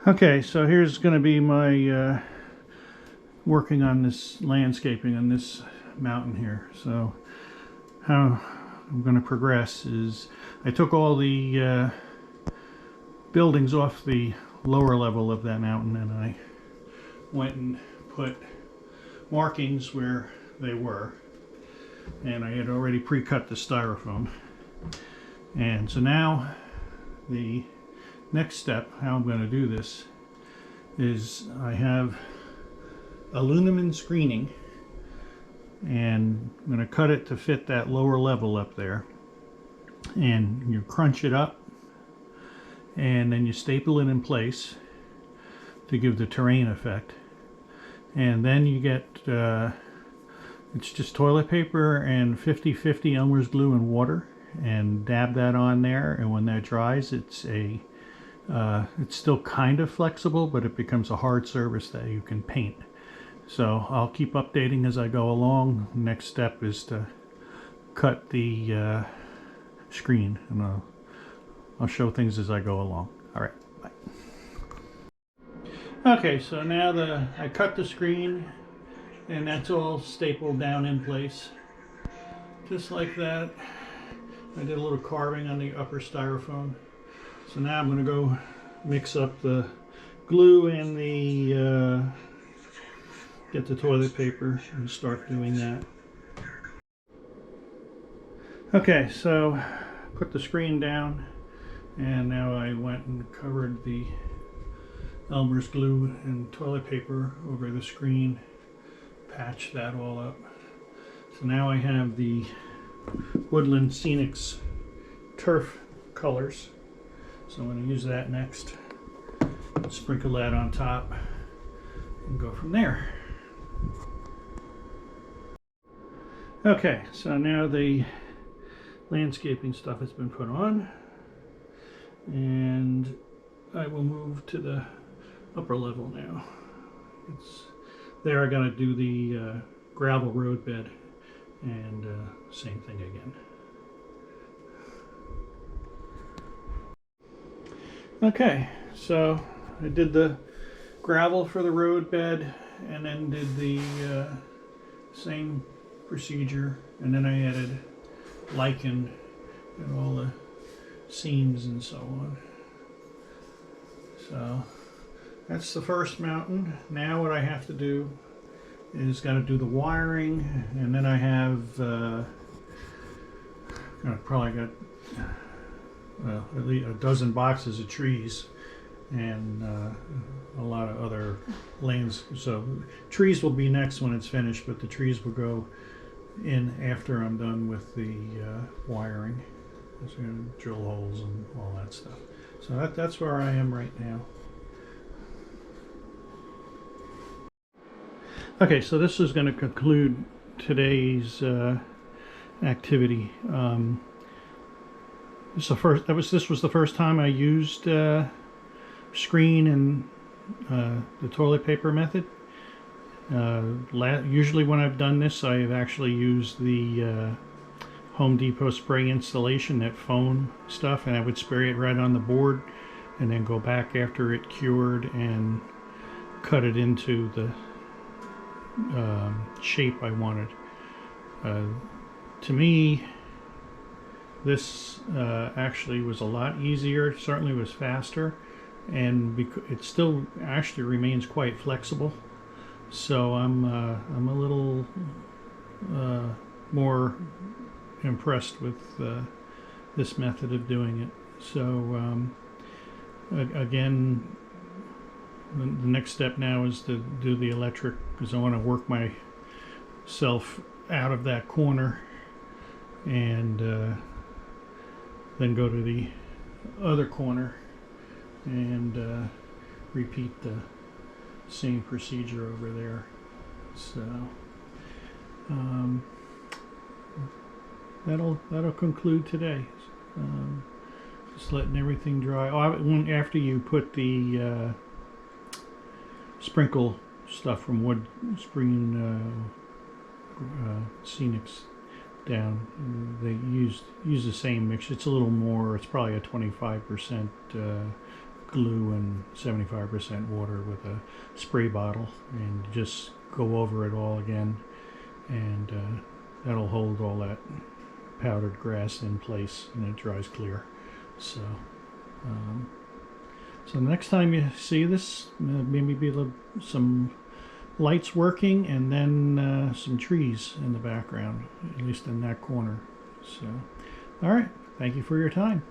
Okay, so here's going to be my working on this landscaping on this mountain here. So how I'm going to progress is I took all the buildings off the lower level of that mountain and I went and put markings where they were, and I had already pre-cut the styrofoam. And so now the next step, how I'm going to do this, is I have aluminum screening and I'm going to cut it to fit that lower level up there, and you crunch it up and then you staple it in place to give the terrain effect, and then you get it's just toilet paper and 50-50 Elmer's glue and water, and dab that on there, and when that dries it's still kind of flexible, but it becomes a hard surface that you can paint. So I'll keep updating as I go along. Next step is to cut the screen, and I'll show things as I go along. All right, bye. Okay, so now I cut the screen, and that's all stapled down in place, just like that. I did a little carving on the upper styrofoam. So now I'm going to go mix up the glue and get the toilet paper and start doing that. Okay, so put the screen down, and now I went and covered the Elmer's glue and toilet paper over the screen, patched that all up. So now I have the Woodland Scenic's turf colors. So I'm going to use that next, sprinkle that on top, and go from there. Okay, so now the landscaping stuff has been put on, and I will move to the upper level now. There I got to do the gravel road bed, and same thing again. Okay, so I did the gravel for the road bed, and then did the same procedure, and then I added lichen and all the seams and so on. So that's the first mountain. Now what I have to do is got to do the wiring, and then I have probably got at least a dozen boxes of trees and a lot of other lands. So trees will be next when it's finished, but the trees will go in after I'm done with the wiring. So I'm going to drill holes and all that stuff. So that's where I am right now. Okay, so this is going to conclude today's activity. This was the first time I used screen and the toilet paper method. Usually when I've done this, I've actually used the Home Depot spray installation, that foam stuff, and I would spray it right on the board and then go back after it cured and cut it into the shape I wanted. To me, this actually was a lot easier. Certainly was faster, and it still actually remains quite flexible. So I'm a little more impressed with this method of doing it. So again, the next step now is to do the electric, because I want to work myself out of that corner, and then go to the other corner and repeat the same procedure over there. So that'll conclude today. Just letting everything dry. After you put the sprinkle stuff from Woodland Scenics down, they use the same mix. It's a little more. It's probably a 25% glue and 75% water with a spray bottle, and just go over it all again, and that'll hold all that powdered grass in place, and it dries clear. So so next time you see this, maybe some lights working, and then some trees in the background, at least in that corner. So all right, thank you for your time.